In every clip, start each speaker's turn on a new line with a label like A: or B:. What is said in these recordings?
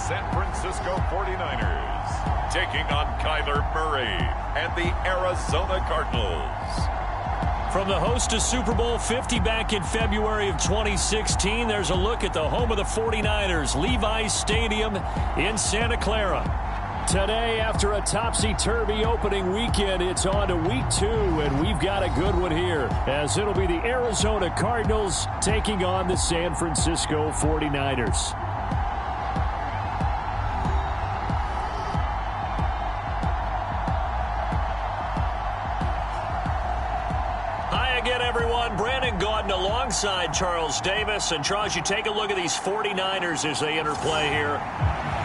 A: San Francisco 49ers, taking on Kyler Murray and the Arizona Cardinals.
B: From the host of Super Bowl 50 back in February of 2016, there's a look at the home of the 49ers, Levi's Stadium in Santa Clara. Today, after a topsy-turvy opening weekend, it's on to week 2, and we've got a good one here, as it'll be the Arizona Cardinals taking on the San Francisco 49ers. Alongside Charles Davis. And Charles, you take a look at these 49ers as they enter play here.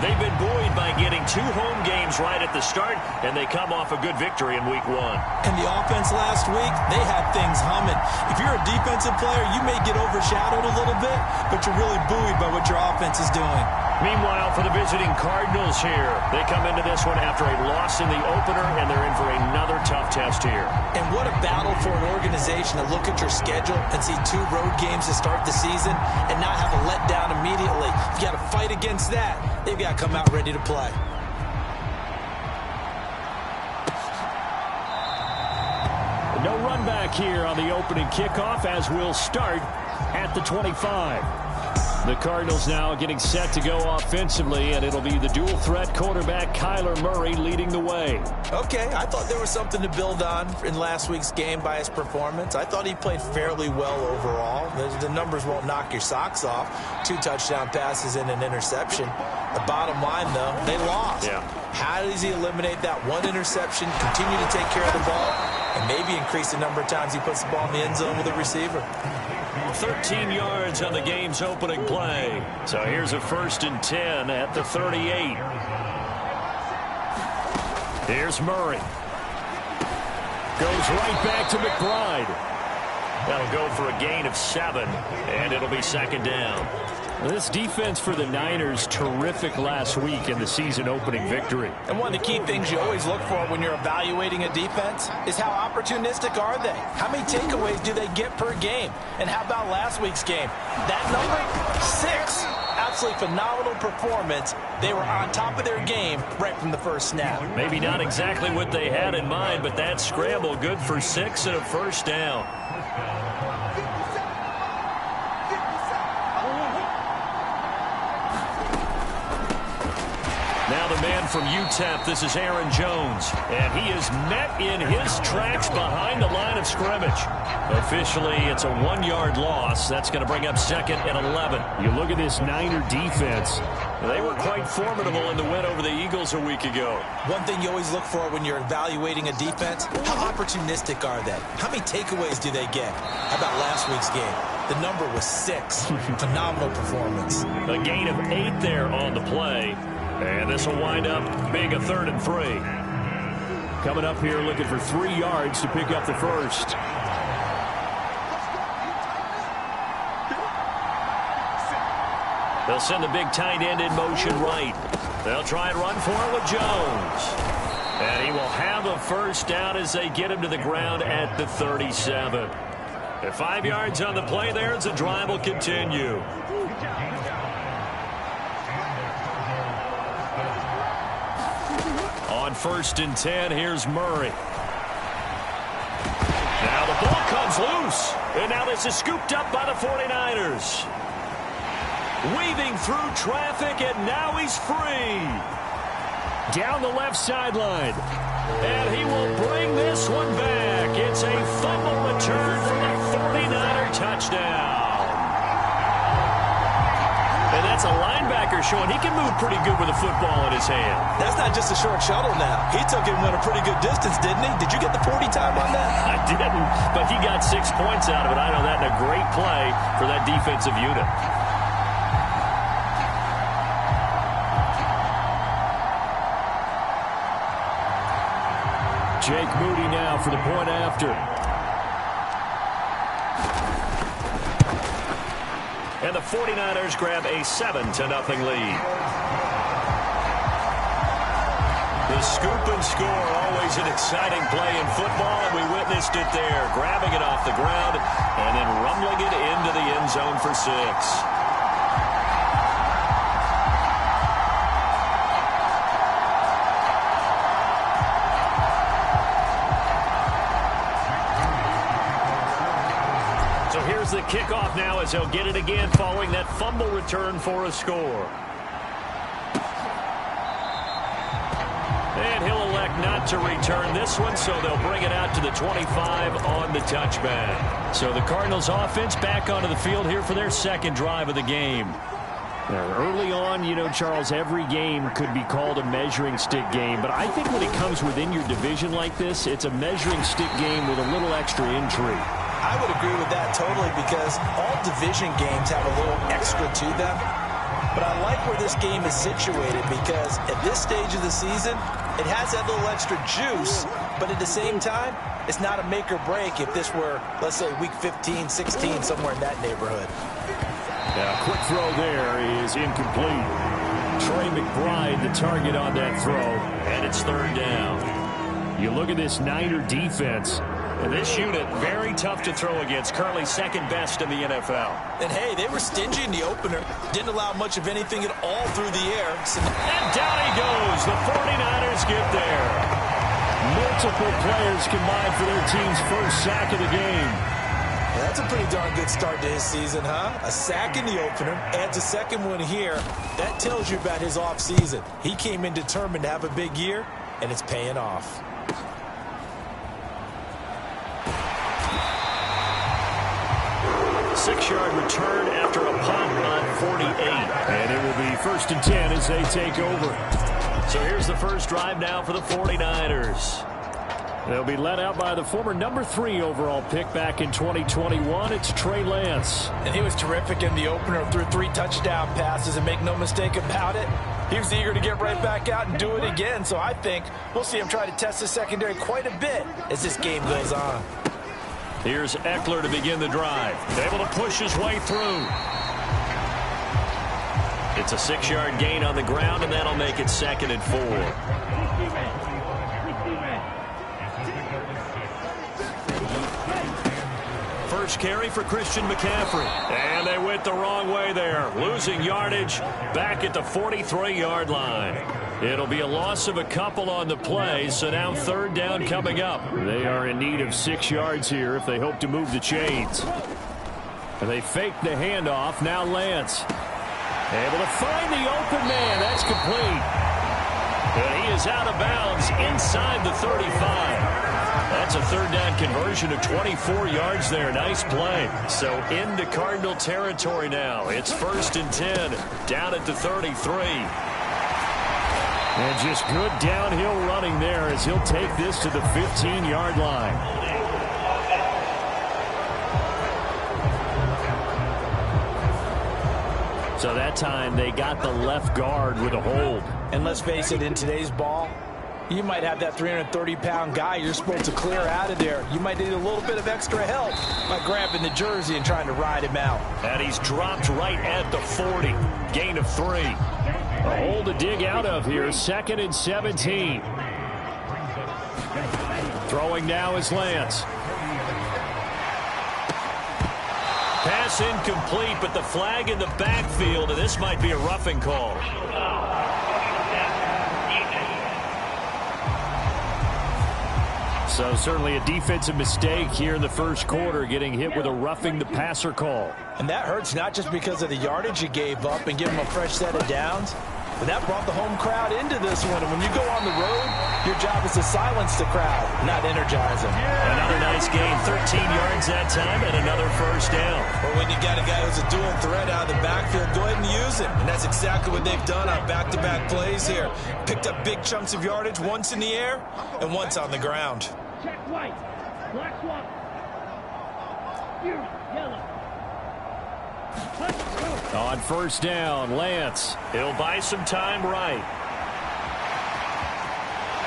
B: They've been buoyed by getting 2 home games right at the start, and they come off a good victory in week 1.
C: And the offense last week, they had things humming. If you're a defensive player, you may get overshadowed a little bit, but you're really buoyed by what your offense is doing.
B: Meanwhile, for the visiting Cardinals here, they come into this one after a loss in the opener, and they're in for another tough test here.
C: And what a battle for an organization to look at your schedule and see 2 road games to start the season and not have a letdown immediately. You got to fight against that. They've got to come out ready to play.
B: No run back here on the opening kickoff, as we'll start at the 25. The Cardinals now getting set to go offensively, and it'll be the dual-threat quarterback Kyler Murray leading the way.
C: Okay, I thought there was something to build on in last week's game by his performance. I thought he played fairly well overall. The numbers won't knock your socks off. 2 touchdown passes and an interception. The bottom line, though, they lost.
B: Yeah.
C: How does he eliminate that 1 interception, continue to take care of the ball, and maybe increase the number of times he puts the ball in the end zone with a receiver?
B: 13 yards on the game's opening play. So here's a 1st and 10 at the 38. Here's Murray. Goes right back to McBride. That'll go for a gain of 7, and it'll be 2nd down. This defense for the Niners, terrific last week in the season-opening victory.
C: And one of the key things you always look for when you're evaluating a defense is how opportunistic are they? How many takeaways do they get per game? And how about last week's game? That number, 6. Absolutely phenomenal performance. They were on top of their game right from the first snap.
B: Maybe not exactly what they had in mind, but that scramble good for 6 and a 1st down. Now the man from UTEP, this is Aaron Jones, and he is met in his tracks behind the line of scrimmage. Officially, it's a 1-yard loss. That's going to bring up 2nd and 11. You look at this Niner defense. They were quite formidable in the win over the Eagles a week ago.
C: One thing you always look for when you're evaluating a defense, how opportunistic are they? How many takeaways do they get? How about last week's game? The number was 6. Phenomenal performance.
B: A gain of 8 there on the play. And this will wind up being a 3rd and 3. Coming up here looking for 3 yards to pick up the 1st. They'll send the big tight end in motion right. They'll try and run for it with Jones. And he will have a 1st down as they get him to the ground at the 37. At 5 yards on the play there, as the drive will continue. On 1st and 10, here's Murray. Now the ball comes loose. And now this is scooped up by the 49ers. Weaving through traffic, and now he's free. Down the left sideline. And he will bring this one back. It's a fumble return for the 49er touchdown. And that's a linebacker showing he can move pretty good with a football in his hand.
C: That's not just a short shuttle now. He took it and went a pretty good distance, didn't he? Did you get the 40 time on that?
B: I didn't, but he got 6 points out of it. I know that in a great play for that defensive unit. Jake Moody now for the point after. And the 49ers grab a 7-0 lead. The scoop and score, always an exciting play in football, and we witnessed it there, grabbing it off the ground and then rumbling it into the end zone for 6. Here's the kickoff now as he'll get it again following that fumble return for a score. And he'll elect not to return this one, so they'll bring it out to the 25 on the touchback. So the Cardinals offense back onto the field here for their second drive of the game.
D: Early on, you know, Charles, every game could be called a measuring stick game. But I think when it comes within your division like this, it's a measuring stick game with a little extra intrigue.
C: I would agree with that totally because all division games have a little extra to them. But I like where this game is situated because at this stage of the season, it has that little extra juice. But at the same time, it's not a make or break if this were, let's say, week 15, 16, somewhere in that neighborhood.
D: Now, quick throw there is incomplete. Trey McBride, the target on that throw, and it's third down. You look at this Niner defense.
B: And this unit, very tough to throw against, currently second best in the NFL.
C: And, hey, they were stingy in the opener. Didn't allow much of anything at all through the air.
B: And down he goes. The 49ers get there.
D: Multiple players combined for their team's first sack of the game.
C: That's a pretty darn good start to his season, huh? A sack in the opener, adds a second one here. That tells you about his offseason. He came in determined to have a big year, and it's paying off.
B: Six-yard return after a punt on 48.
D: And it will be 1st and 10 as they take over.
B: So here's the first drive now for the 49ers.
D: They'll be led out by the former number 3 overall pick back in 2021. It's Trey Lance.
C: And he was terrific in the opener, threw 3 touchdown passes, and make no mistake about it, he was eager to get right back out and do it again. So I think we'll see him try to test the secondary quite a bit as this game goes on.
B: Here's Eckler to begin the drive. Able to push his way through. It's a 6-yard gain on the ground, and that'll make it 2nd and 4. First carry for Christian McCaffrey. And they went the wrong way there. Losing yardage back at the 43-yard line. It'll be a loss of a couple on the play, so now 3rd down coming up.
D: They are in need of 6 yards here if they hope to move the chains. And they fake the handoff. Now Lance. Able to find the open man. That's complete.
B: And he is out of bounds inside the 35. That's a 3rd down conversion of 24 yards there. Nice play. So into Cardinal territory now. It's 1st and 10 down at the 33.
D: And just good downhill running there as he'll take this to the 15-yard line. So that time they got the left guard with a hold.
C: And let's face it, in today's ball, you might have that 330-pound guy you're supposed to clear out of there. You might need a little bit of extra help by grabbing the jersey and trying to ride him out.
B: And he's dropped right at the 40. Gain of 3.
D: A hole to dig out of here. 2nd and 17. Throwing now is Lance.
B: Pass incomplete, but the flag in the backfield, and this might be a roughing call.
D: So certainly a defensive mistake here in the first quarter, getting hit with a roughing the passer call.
C: And that hurts not just because of the yardage you gave up and give them a fresh set of downs, but that brought the home crowd into this one. And when you go on the road, your job is to silence the crowd, not energize them.
B: Another nice gain, 13 yards that time, and another 1st down.
C: Well, when you got a guy who's a dual threat out of the backfield, go ahead and use him. And that's exactly what they've done on back-to-back plays here. Picked up big chunks of yardage, once in the air and once on the ground.
E: Check white. Black swap. Yellow.
D: On 1st down, Lance.
B: He'll buy some time right.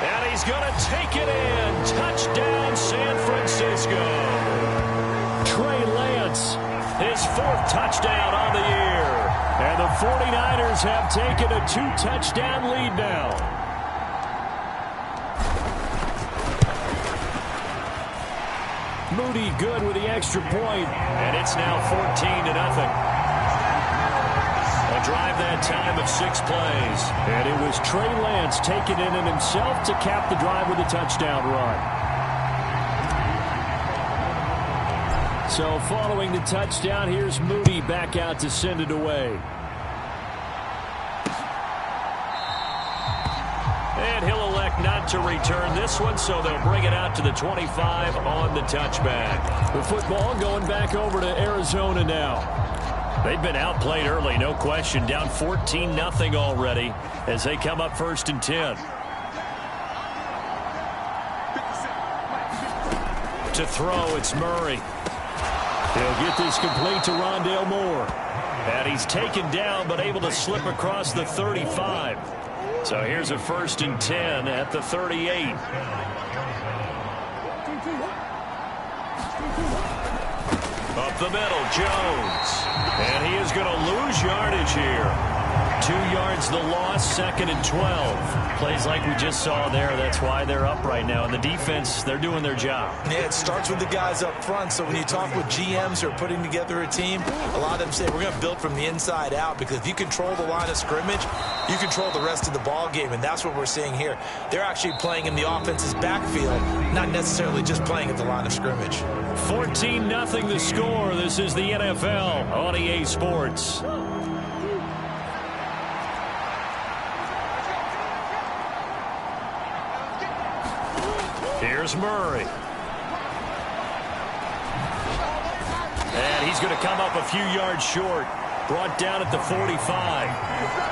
B: And he's going to take it in. Touchdown, San Francisco.
D: Trey Lance.
B: His 4th touchdown on the year.
D: And the 49ers have taken a 2-touchdown lead now. Moody good with the extra point.
B: And it's now 14-0. A drive that time of 6 plays.
D: And it was Trey Lance taking it in himself to cap the drive with a touchdown run. So following the touchdown, here's Moody back out to send it away.
B: And he'll elect not to return this one, so they'll bring it out to the 25 on the touchback.
D: The football going back over to Arizona now.
B: They've been outplayed early, no question. Down 14-0 already as they come up 1st and 10. To throw, it's Murray.
D: He'll get this complete to Rondale Moore.
B: And he's taken down but able to slip across the 35. So here's a 1st and 10 at the 38. Up the middle, Jones. And he is going to lose yardage here. 2 yards the loss, 2nd and 12. Plays like we just saw there. That's why they're up right now. And the defense, they're doing their job.
C: Yeah, it starts with the guys up front. So when you talk with GMs who are putting together a team, a lot of them say we're going to build from the inside out, because if you control the line of scrimmage, you control the rest of the ball game. And that's what we're seeing here. They're actually playing in the offense's backfield, not necessarily just playing at the line of scrimmage.
B: 14-0 the score. This is the NFL on EA Sports. Here's Murray. And he's going to come up a few yards short. Brought down at the 45.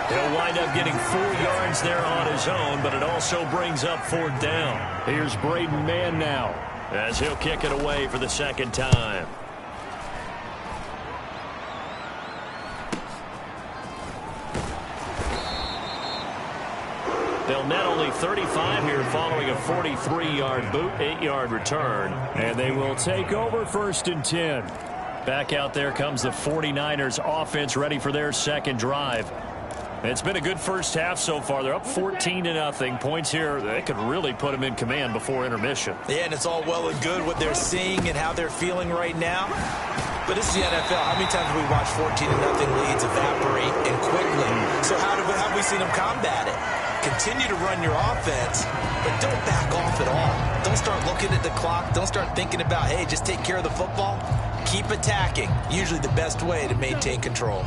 B: He'll wind up getting 4 yards there on his own, but it also brings up 4th down.
D: Here's Braden Mann now,
B: as he'll kick it away for the 2nd time. They'll net only 35 here following a 43-yard boot, 8-yard return.
D: And they will take over 1st and 10.
B: Back out there comes the 49ers offense, ready for their 2nd drive. It's been a good first half so far. They're up 14-0. Points here, they could really put them in command before intermission.
C: Yeah, and it's all well and good what they're seeing and how they're feeling right now. But this is the NFL. How many times have we watched 14-0 leads evaporate and quickly? So how have we seen them combat it? Continue to run your offense, but don't back off at all. Don't start looking at the clock. Don't start thinking about, hey, just take care of the football. Keep attacking. Usually the best way to maintain control.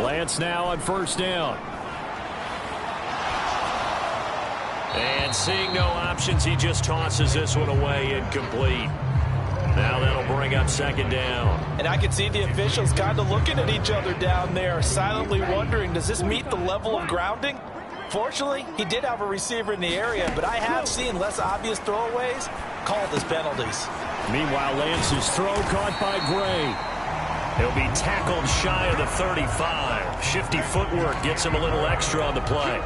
D: Lance now on 1st down.
B: And seeing no options, he just tosses this one away, incomplete. Now that'll bring up 2nd down.
C: And I can see the officials kind of looking at each other down there, silently wondering, does this meet the level of grounding? Fortunately, he did have a receiver in the area, but I have seen less obvious throwaways called as penalties.
D: Meanwhile, Lance's throw caught by Gray.
B: He'll be tackled shy of the 35. Shifty footwork gets him a little extra on the play.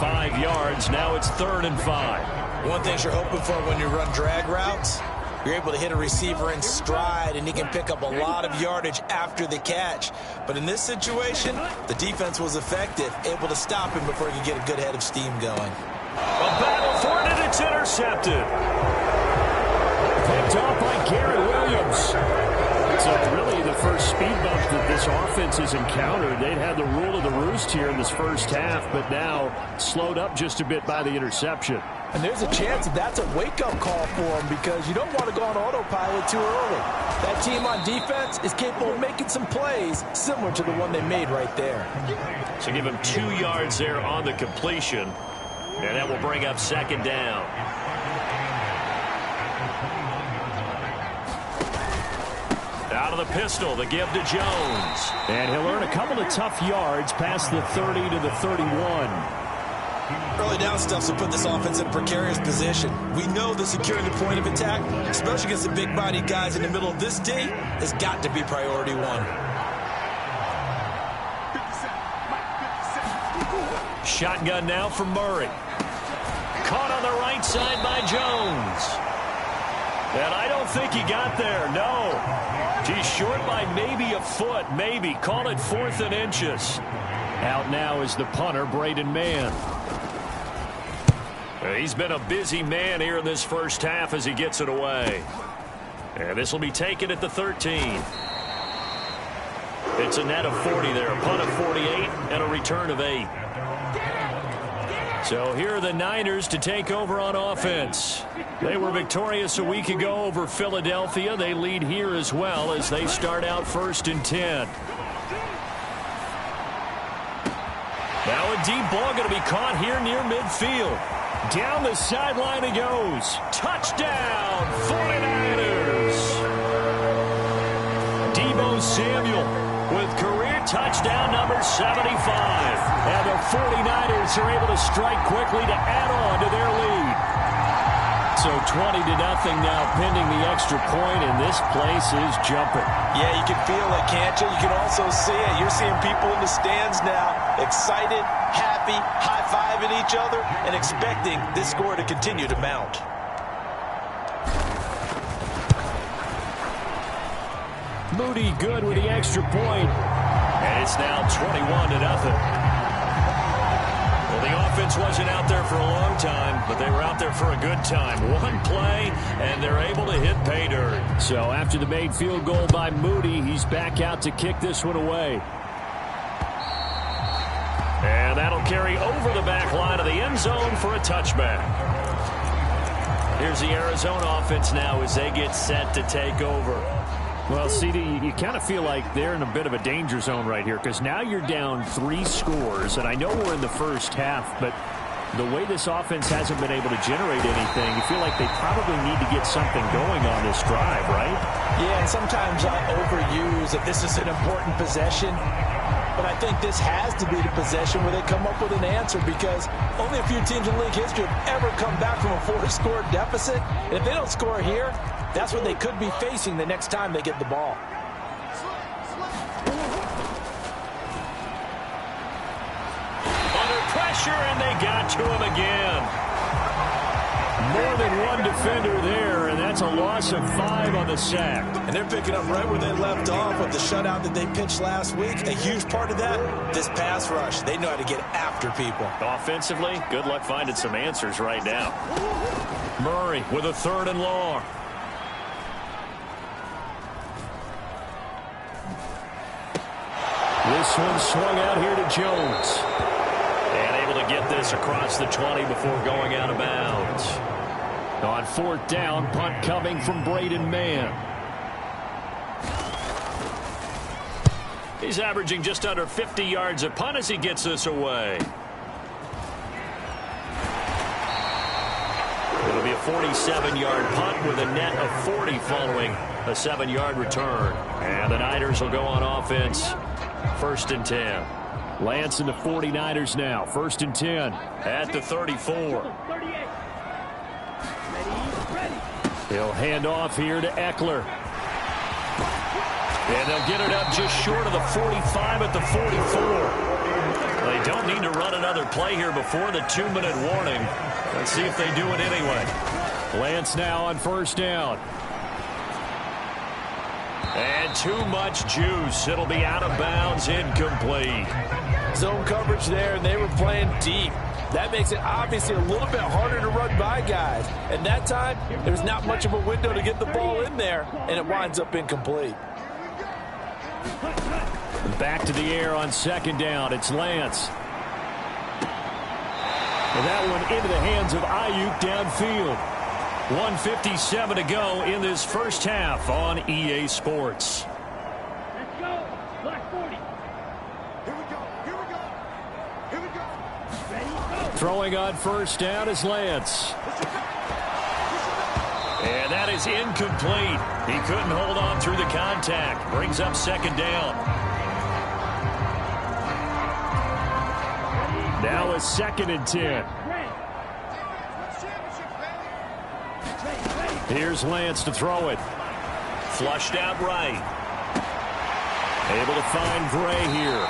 B: 5 yards, now it's 3rd and 5.
C: One thing you're hoping for when you run drag routes, you're able to hit a receiver in stride, and he can pick up a lot of yardage after the catch. But in this situation, the defense was effective, able to stop him before he could get a good head of steam going.
B: A battle for it, and it's intercepted.
D: Picked off by Garrett Williams. So really the first speed bump that this offense has encountered. They'd had the rule of the roost here in this first half, but now slowed up just a bit by the interception.
C: And there's a chance that that's a wake-up call for them, because you don't want to go on autopilot too early. That team on defense is capable of making some plays similar to the one they made right there.
B: So give him 2 yards there on the completion, and that will bring up 2nd down. Out of the pistol, the give to Jones.
D: And he'll earn a couple of tough yards past the 30 to the 31.
C: Early down stuff will put this offense in a precarious position. We know that securing the point of attack, especially against the big-bodied guys in the middle of this D, has got to be priority one.
B: Shotgun now from Murray. Caught on the right side by Jones. And I don't think he got there, no. He's short by maybe a foot, maybe. Call it 4th and inches.
D: Out now is the punter, Braden Mann.
B: He's been a busy man here in this first half as he gets it away. And this will be taken at the 13. It's a net of 40 there. A punt of 48 and a return of 8. So here are the Niners to take over on offense. They were victorious a week ago over Philadelphia. They lead here as well as they start out 1st and 10. Now a deep ball going to be caught here near midfield. Down the sideline he goes. Touchdown, 49ers. Deebo Samuel with career touchdown number 75. And the 49ers are able to strike quickly to add on to their lead. So 20-0 now pending the extra point, and this place is jumping.
C: Yeah, you can feel it, can't you? You can also see it. You're seeing people in the stands now, excited, happy, high-fiving each other, and expecting this score to continue to mount.
B: Moody good with the extra point. And it's now 21-0. Well, the offense wasn't out there for a long time, but they were out there for a good time. One play, and they're able to hit pay dirt.
D: So after the made field goal by Moody, he's back out to kick this one away.
B: And that'll carry over the back line of the end zone for a touchback. Here's the Arizona offense now as they get set to take over.
D: Well, CD, you kind of feel like they're in a bit of a danger zone right here because now you're down 3 scores, and I know we're in the first half, but the way this offense hasn't been able to generate anything, you feel like they probably need to get something going on this drive, right?
C: Yeah, and sometimes I overuse that this is an important possession, but I think this has to be the possession where they come up with an answer because only a few teams in league history have ever come back from a 4-score deficit, and if they don't score here, that's what they could be facing the next time they get the ball.
B: Under pressure, and they got to him again. More than one defender there, and that's a loss of 5 on the sack.
C: And they're picking up right where they left off with the shutout that they pitched last week. A huge part of that, this pass rush. They know how to get after people.
B: Offensively, good luck finding some answers right now. Murray with a 3rd and long.
D: This one swung out here to Jones.
B: And able to get this across the 20 before going out of bounds.
D: On 4th down, punt coming from Braden Mann.
B: He's averaging just under 50 yards a punt as he gets this away. It'll be a 47-yard punt with a net of 40 following a 7-yard return. And the Niners will go on offense. 1st and 10.
D: Lance and the 49ers now. 1st and 10.
B: At the 34.
D: He'll hand off here to Eckler.
B: And they'll get it up just short of the 45 at the 44. They don't need to run another play here before the 2-minute warning. Let's see if they do it anyway.
D: Lance now on 1st down.
B: And too much juice. It'll be out of bounds, incomplete.
C: Zone coverage there, and they were playing deep. That makes it obviously a little bit harder to run by guys. And that time, there's not much of a window to get the ball in there, and it winds up incomplete.
D: Back to the air on 2nd down. It's Lance. And that one into the hands of Ayuk downfield.
B: 1:57 to go in this first half on EA Sports.
E: Let's go. Black 40.
F: Here we go. Here we go. Here we go.
E: Ready, go.
D: Throwing on 1st down is Lance.
B: And that is incomplete. He couldn't hold on through the contact. Brings up 2nd down.
D: Now a 2nd and 10. Here's Lance to throw it.
B: Flushed out right.
D: Able to find Gray here.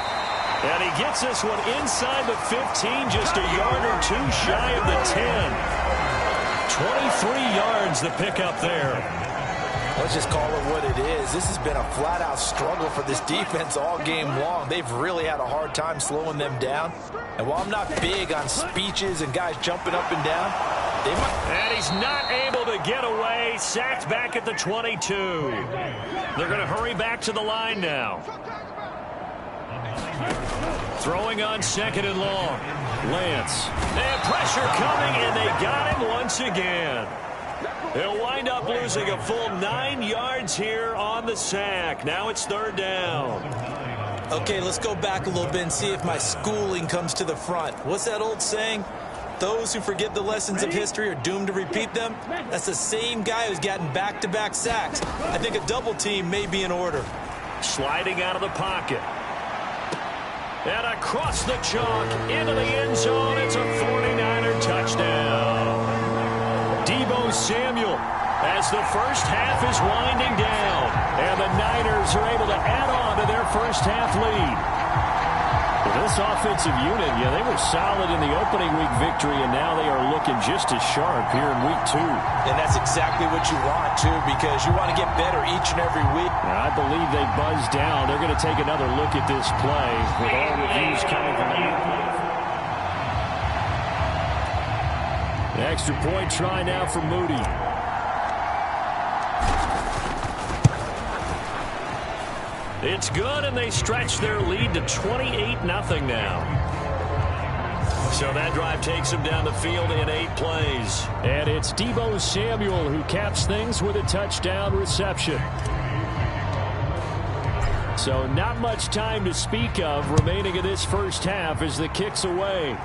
B: And he gets this one inside the 15, just a yard or 2 shy of the 10. 23 yards the pickup there.
C: Let's just call it what it is. This has been a flat-out struggle for this defense all game long. They've really had a hard time slowing them down. And while I'm not big on speeches and guys jumping up and down, they might...
B: And he's not able to get away. Sacked back at the 22. They're going to hurry back to the line now. Throwing on 2nd and long. Lance. And pressure coming, and they got him once again. He'll wind up losing a full 9 yards here on the sack. Now it's 3rd down.
C: Okay, let's go back a little bit and see if my schooling comes to the front. What's that old saying? Those who forget the lessons of history are doomed to repeat them. That's the same guy who's gotten back-to-back sacks. I think a double team may be in order.
B: Sliding out of the pocket. And across the chalk into the end zone. It's a 49er touchdown. Deebo Samuel as the first half is winding down. And the Niners are able to add on to their first half lead.
D: This offensive unit, they were solid in the opening week victory, and now they are looking just as sharp here in week 2.
C: And that's exactly what you want, too, because you want to get better each and every week.
D: I believe they buzzed down. They're going to take another look at this play with all reviews coming from the extra point try now for Moody.
B: It's good, and they stretch their lead to 28-0 now. So that drive takes them down the field in 8 plays.
D: And it's Deebo Samuel who caps things with a touchdown reception. So not much time to speak of remaining in this first half as the kick's away.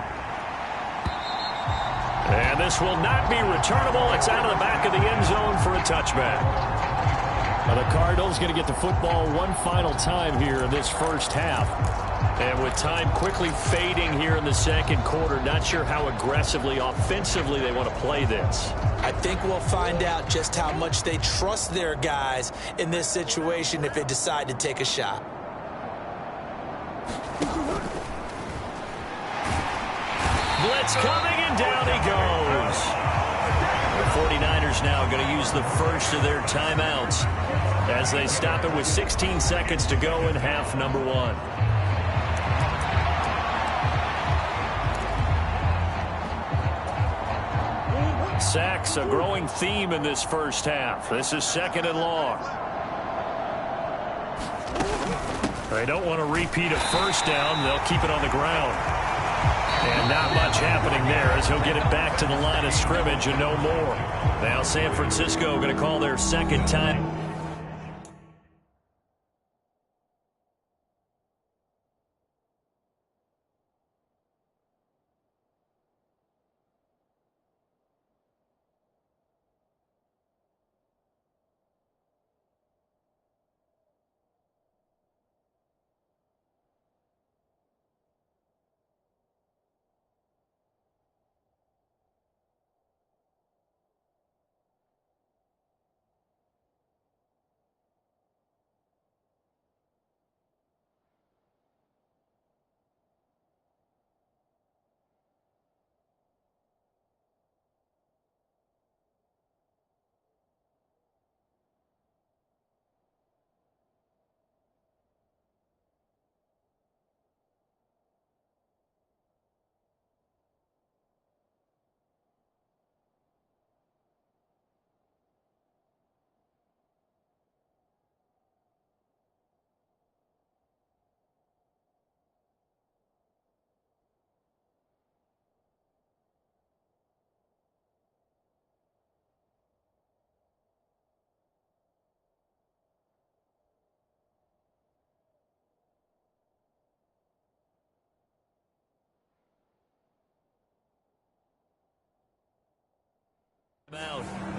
B: And this will not be returnable. It's out of the back of the end zone for a touchback.
D: The Cardinals going to get the football one final time here in this first half.
B: And with time quickly fading here in the second quarter, not sure how aggressively, offensively they want to play this.
C: I think we'll find out just how much they trust their guys in this situation if they decide to take a shot.
B: Blitz coming, and down he goes. The 49ers now going to use the first of their timeouts as they stop it with 16 seconds to go in half number 1. Sacks, a growing theme in this first half. This is 2nd and long. They don't want to repeat a first down. They'll keep it on the ground. And not much happening there as he'll get it back to the line of scrimmage and no more. Now San Francisco going to call their second time.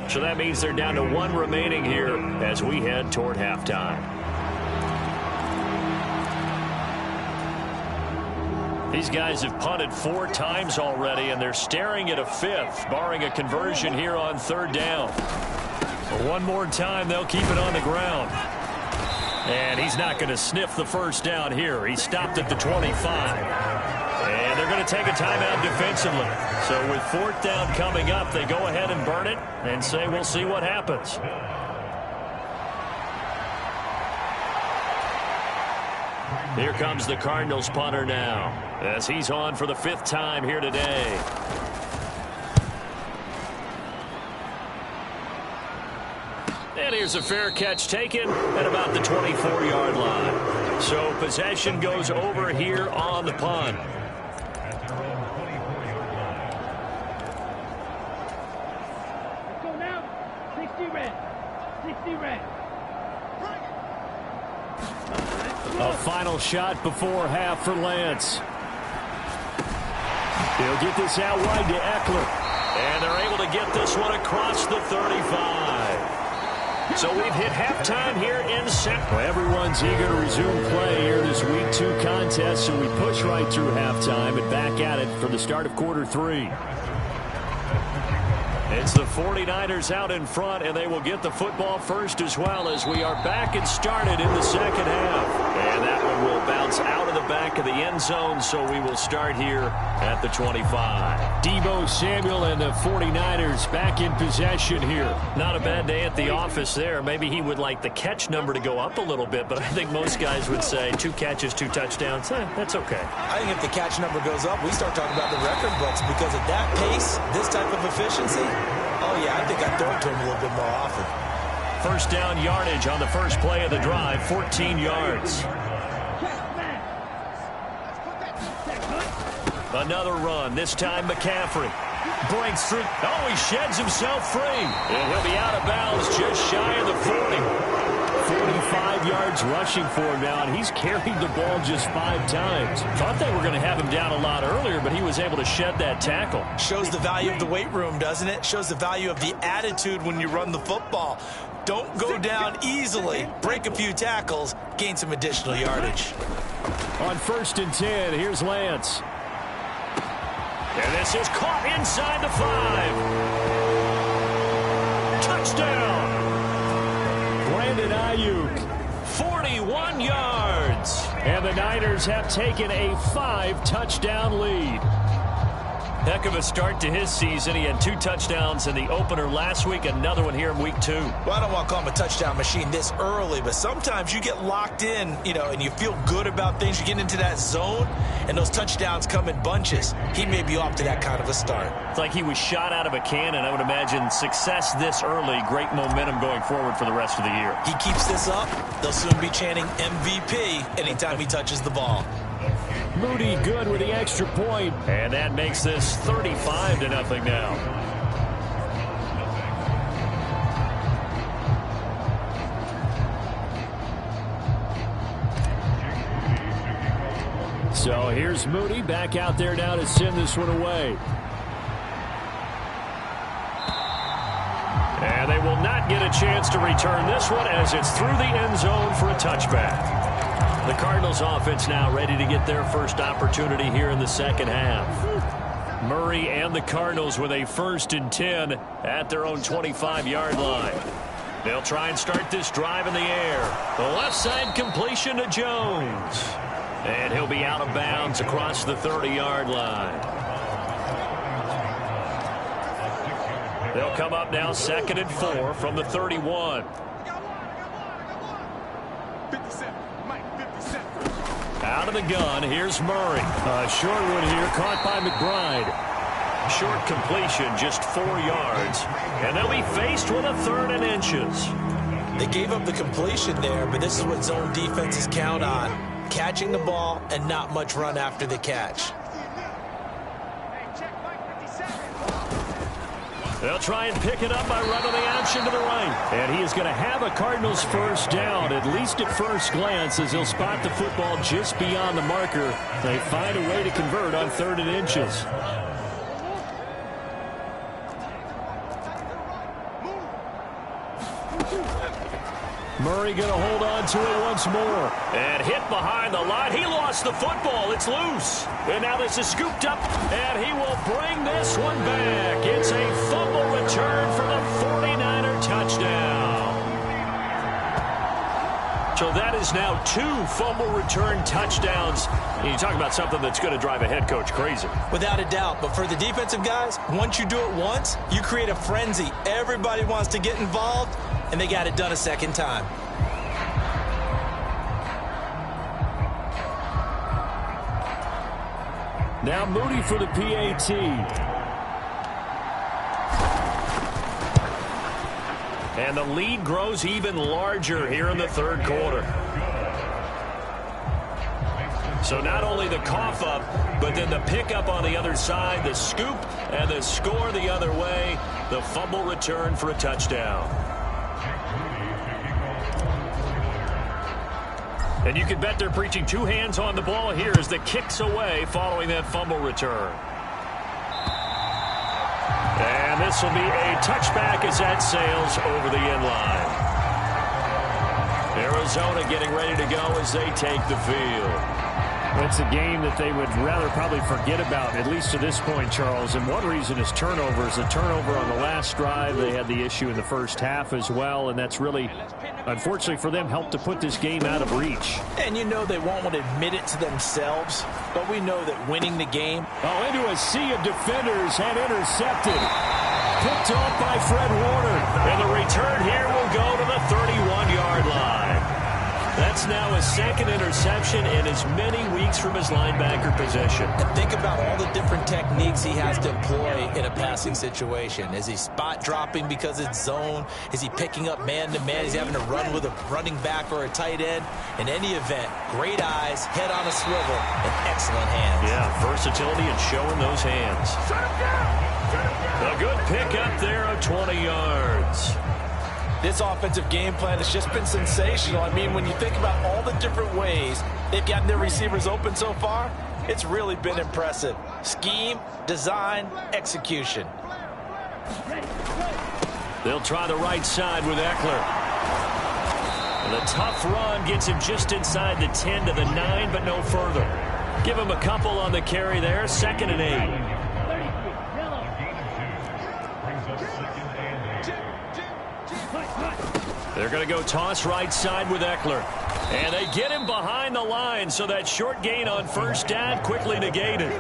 B: So that means they're down to 1 remaining here as we head toward halftime. These guys have punted 4 times already, and they're staring at a 5th, barring a conversion here on 3rd down. But one more time, they'll keep it on the ground. And he's not going to sniff the first down here. He stopped at the 25. And they're going to take a timeout defensively. So with 4th down coming up, they go ahead and burn it and say we'll see what happens. Here comes the Cardinals punter now as he's on for the 5th time here today. And here's a fair catch taken at about the 24-yard line. So possession goes over here on the punt.
E: Let's go now. 60 red. 60 red.
B: A final shot before half for Lance. He'll get this out wide to Eckler. And they're able to get this one across the 35. So we've hit halftime here in Central. Everyone's eager to resume play here this Week 2 contest, so we push right through halftime and back at it for the start of quarter 3. It's the 49ers out in front, and they will get the football first as well as we are back and started in the second half. And that one will bounce out of the back of the end zone, so we will start here at the 25. Deebo Samuel and the 49ers back in possession here. Not a bad day at the office there. Maybe he would like the catch number to go up a little bit, but I think most guys would say 2 catches, 2 touchdowns. That's okay.
C: I think if the catch number goes up, we start talking about the record books, because at that pace, this type of efficiency, oh yeah, I think I'd throw it to him a little bit more often.
B: First down yardage on the first play of the drive, 14 yards. Another run, this time McCaffrey. Breaks through. Oh, he sheds himself free. And he'll be out of bounds just shy of the 40. 45 yards rushing for him now, and he's carried the ball just 5 times. Thought they were going to have him down a lot earlier, but he was able to shed that tackle.
C: Shows the value of the weight room, doesn't it? Shows the value of the attitude when you run the football. Don't go down easily. Break a few tackles. Gain some additional yardage.
B: On 1st and 10, here's Lance. And this is caught inside the 5. Touchdown. Brandon Ayuk, 41 yards. And the Niners have taken a 5-touchdown lead. Heck of a start to his season. He had 2 touchdowns in the opener last week, another one here in week 2.
C: Well, I don't want to call him a touchdown machine this early, but sometimes you get locked in, and you feel good about things. You get into that zone, and those touchdowns come in bunches. He may be off to that kind of a start.
B: It's like he was shot out of a cannon. I would imagine success this early, great momentum going forward for the rest of the year.
C: He keeps this up, they'll soon be chanting MVP anytime he touches the ball.
B: Moody good with the extra point. And that makes this 35-0 now. So here's Moody back out there now to send this one away. And they will not get a chance to return this one as it's through the end zone for a touchback. The Cardinals offense now ready to get their first opportunity here in the second half. Murray and the Cardinals with a 1st and 10 at their own 25-yard line. They'll try and start this drive in the air. The left side completion to Jones. And he'll be out of bounds across the 30-yard line. They'll come up now 2nd and 4 from the 31. Out of the gun, here's Murray. A short one here, caught by McBride. Short completion, just 4 yards. And they'll be faced with a 3rd and inches.
C: They gave up the completion there, but this is what zone defenses count on. Catching the ball and not much run after the catch.
B: They'll try and pick it up by running the option to the right. And he is going to have a Cardinals first down, at least at first glance, as he'll spot the football just beyond the marker. They find a way to convert on 3rd and inches. Murray going to hold on to it once more. And hit behind the line. He lost the football. It's loose. And now this is scooped up. And he will bring this one back. It's a fumble return for the 49er touchdown. So that is now 2 fumble return touchdowns. And you talk about something that's going to drive a head coach crazy.
C: Without a doubt. But for the defensive guys, once you do it once, you create a frenzy. Everybody wants to get involved. And they got it done a second time.
B: Now Moody for the PAT. And the lead grows even larger here in the 3rd quarter. So not only the cough up, but then the pickup on the other side, the scoop, and the score the other way. The fumble return for a touchdown. And you can bet they're preaching two hands on the ball here as the kick's away following that fumble return. And this will be a touchback as that sails over the end line. Arizona getting ready to go as they take the field.
D: It's a game that they would rather probably forget about, at least to this point, Charles. And one reason is turnovers. A turnover on the last drive. They had the issue in the first half as well, and that's really, unfortunately for them, helped to put this game out of reach.
C: And you know they won't want to admit it to themselves, but we know that winning the game.
D: Oh, into a sea of defenders and intercepted. Picked off by Fred Warner.
B: And the return here will go to the 31-yard line. That's now his second interception in as many weeks from his linebacker position.
C: And think about all the different techniques he has to employ in a passing situation. Is he spot dropping because it's zone? Is he picking up man-to-man? Is he having to run with a running back or a tight end? In any event, great eyes, head on a swivel, and excellent hands.
B: Yeah, versatility and showing those hands. A good pick up there of 20 yards.
C: This offensive game plan has just been sensational. I mean, when you think about all the different ways they've gotten their receivers open so far, it's really been impressive. Scheme, design, execution.
B: They'll try the right side with Eckler. And the tough run gets him just inside the 10 to the 9, but no further. Give him a couple on the carry there, 2nd and 8. They're going to go toss right side with Eckler. And they get him behind the line, so that short gain on first down quickly negated.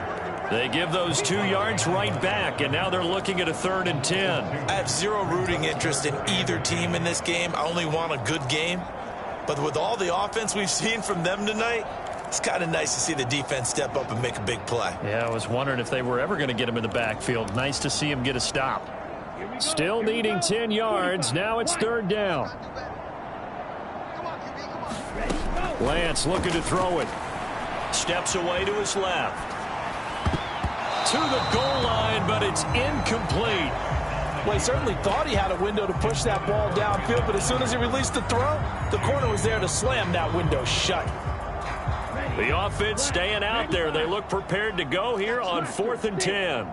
B: They give those 2 yards right back, and now they're looking at a 3rd and 10.
C: I have zero rooting interest in either team in this game. I only want a good game. But with all the offense we've seen from them tonight, it's kind of nice to see the defense step up and make a big play.
B: Yeah, I was wondering if they were ever going to get him in the backfield. Nice to see him get a stop.
D: Still needing 10 yards. Now it's 3rd down. Lance looking to throw it.
B: Steps away to his left. To the goal line, but it's incomplete.
C: Well, he certainly thought he had a window to push that ball downfield, but as soon as he released the throw, the corner was there to slam that window shut.
B: The offense staying out there. They look prepared to go here on 4th and 10.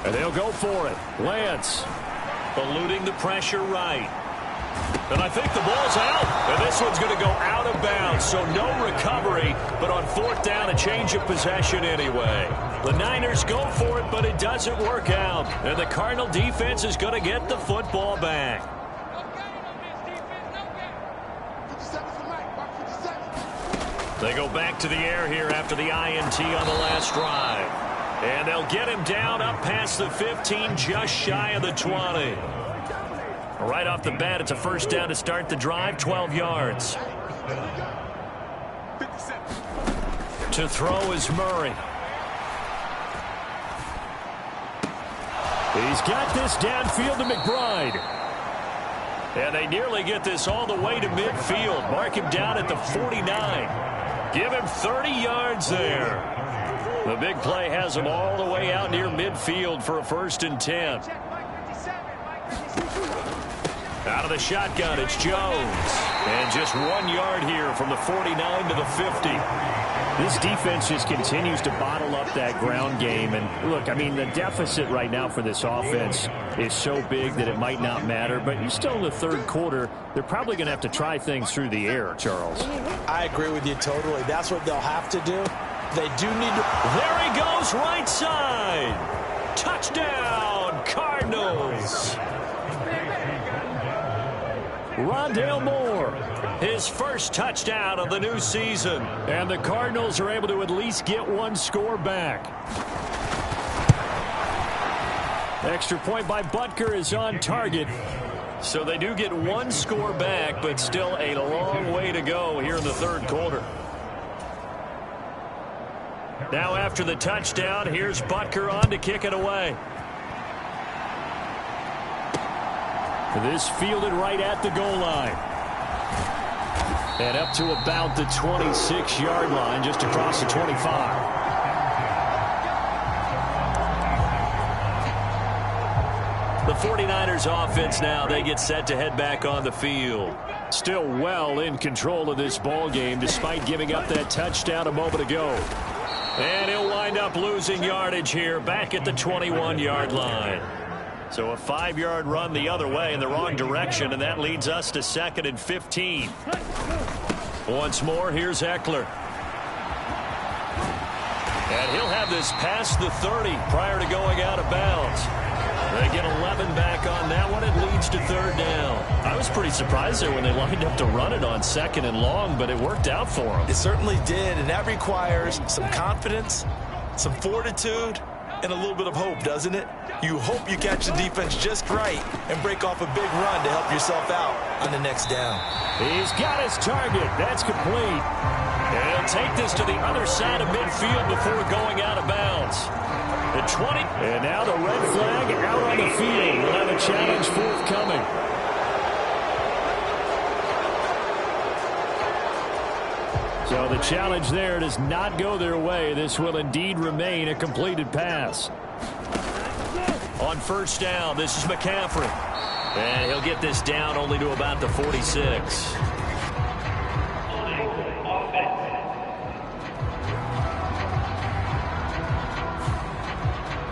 D: And they'll go for it. Lance.
B: Eluding the pressure right. And I think the ball's out. And this one's going to go out of bounds, so no recovery. But on 4th down, a change of possession anyway. The Niners go for it, but it doesn't work out. And the Cardinal defense is going to get the football back. They go back to the air here after the INT on the last drive. And they'll get him down up past the 15, just shy of the 20. Right off the bat, it's a first down to start the drive, 12 yards. To throw is Murray.
D: He's got this downfield to McBride.
B: And they nearly get this all the way to midfield. Mark him down at the 49. Give him 30 yards there. The big play has him all the way out near midfield for a 1st and 10. Out of the shotgun, it's Jones. And just 1 yard here from the 49 to the 50.
D: This defense just continues to bottle up that ground game. And look, I mean, the deficit right now for this offense is so big that it might not matter. But you're still in the 3rd quarter. They're probably going to have to try things through the air, Charles.
C: I agree with you totally. That's what they'll have to do. They do need to.
B: There he goes, right side. Touchdown, Cardinals.
D: Rondale Moore.
B: His first touchdown of the new season.
D: And the Cardinals are able to at least get 1 score back. Extra point by Butker is on target.
B: So they do get 1 score back, but still a long way to go here in the 3rd quarter. Now after the touchdown, here's Butker on to kick it away.
D: This fielded right at the goal line.
B: And up to about the 26-yard line, just across the 25. The 49ers offense now, they get set to head back on the field. Still well in control of this ball game despite giving up that touchdown a moment ago. And he'll wind up losing yardage here back at the 21-yard line. So a 5-yard run the other way in the wrong direction, and that leads us to 2nd and 15. Once more, here's Eckler. And he'll have this past the 30 prior to going out of bounds. They get 11 back on that one. It leads to 3rd down. I was pretty surprised there when they lined up to run it on 2nd and long, but it worked out for them.
C: It certainly did, and that requires some confidence, some fortitude, and a little bit of hope, doesn't it? You hope you catch the defense just right and break off a big run to help yourself out on the next down.
B: He's got his target. That's complete. And he'll take this to the other side of midfield before going out of bounds. The 20. And now the red flag out on the field. We'll have a challenge forthcoming. So the challenge there does not go their way. This will indeed remain a completed pass. On 1st down, this is McCaffrey. And he'll get this down only to about the 46.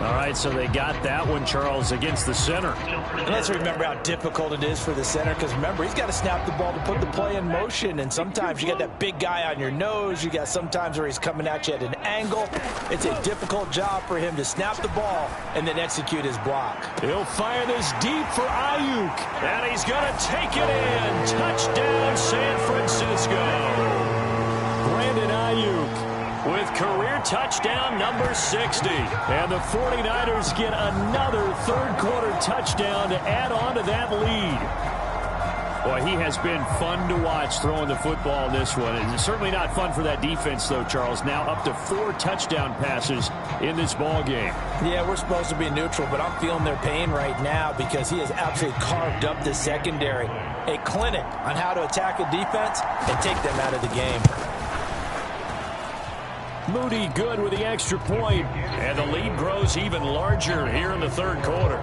B: All right, so they got that one, Charles, against the center.
C: And let's remember how difficult it is for the center, because remember, he's got to snap the ball to put the play in motion, and sometimes you got that big guy on your nose. You got sometimes where he's coming at you at an angle. It's a difficult job for him to snap the ball and then execute his block.
B: He'll fire this deep for Ayuk, and he's going to take it in. Touchdown, San Francisco. Brandon Ayuk with career touchdown number 60. And the 49ers get another 3rd quarter touchdown to add on to that lead. Boy, he has been fun to watch throwing the football in this one. It's certainly not fun for that defense, though, Charles. Now up to 4 touchdown passes in this ball game.
C: Yeah, we're supposed to be neutral, but I'm feeling their pain right now because he has absolutely carved up the secondary. A clinic on how to attack a defense and take them out of the game.
B: Moody good with the extra point, and the lead grows even larger here in the 3rd quarter.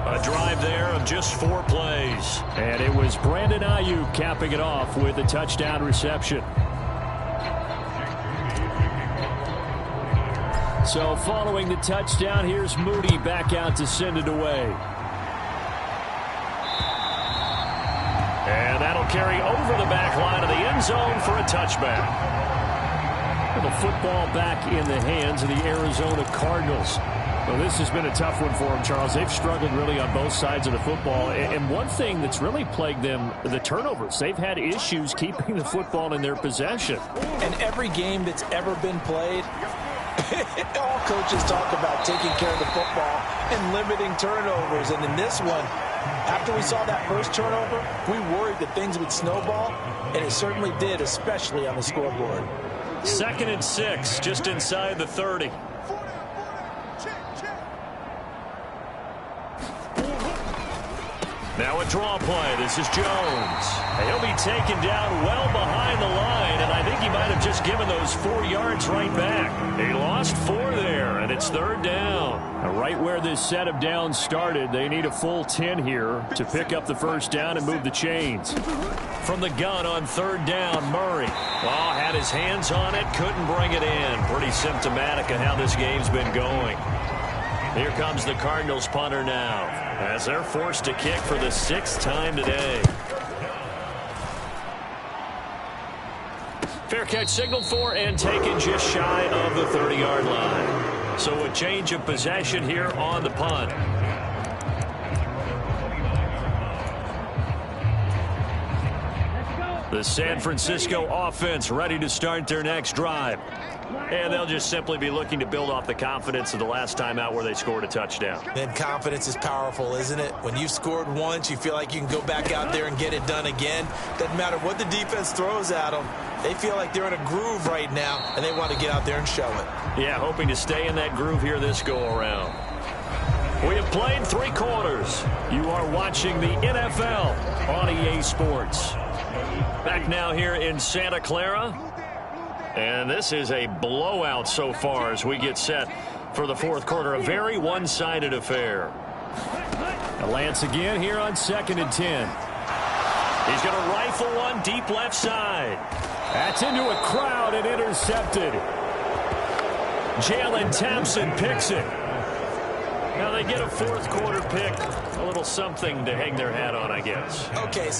B: A drive there of just 4 plays. And it was Brandon Ayuk capping it off with a touchdown reception. So following the touchdown, here's Moody back out to send it away. And that'll carry over the back line of the end zone for a touchback. The football back in the hands of the Arizona Cardinals. Well, this has been a tough one for them, Charles. They've struggled really on both sides of the football. And one thing that's really plagued them, the turnovers. They've had issues keeping the football in their possession.
C: And every game that's ever been played, all coaches talk about taking care of the football and limiting turnovers. And in this one, after we saw that first turnover, we worried that things would snowball, and it certainly did, especially on the scoreboard.
B: 2nd and 6, just inside the 30. Now a draw play. This is Jones. He'll be taken down well behind the line, and I think he might have just given those 4 yards right back. He lost 4 there, and it's 3rd down. Now, right where this set of downs started, they need a full 10 here to pick up the 1st down and move the chains. From the gun on 3rd down, Murray. Oh, had his hands on it, couldn't bring it in. Pretty symptomatic of how this game's been going. Here comes the Cardinals punter now, as they're forced to kick for the 6th time today. Fair catch signaled for and taken just shy of the 30-yard line. So a change of possession here on the punt. The San Francisco offense ready to start their next drive. And they'll just simply be looking to build off the confidence of the last time out where they scored a touchdown.
C: And confidence is powerful, isn't it? When you've scored once, you feel like you can go back out there and get it done again. Doesn't matter what the defense throws at them. They feel like they're in a groove right now, and they want to get out there and show it.
B: Yeah, hoping to stay in that groove here this go-around. We have played 3 quarters. You are watching the NFL on EA Sports. Back now here in Santa Clara. And this is a blowout so far as we get set for the fourth quarter. A very one-sided affair.
D: Lance again here on 2nd and 10.
B: He's going to rifle one deep left side.
D: That's into a crowd and intercepted.
B: Jalen Thompson picks it. Now they get a fourth quarter pick. A little something to hang their hat on, I guess.
C: Okay,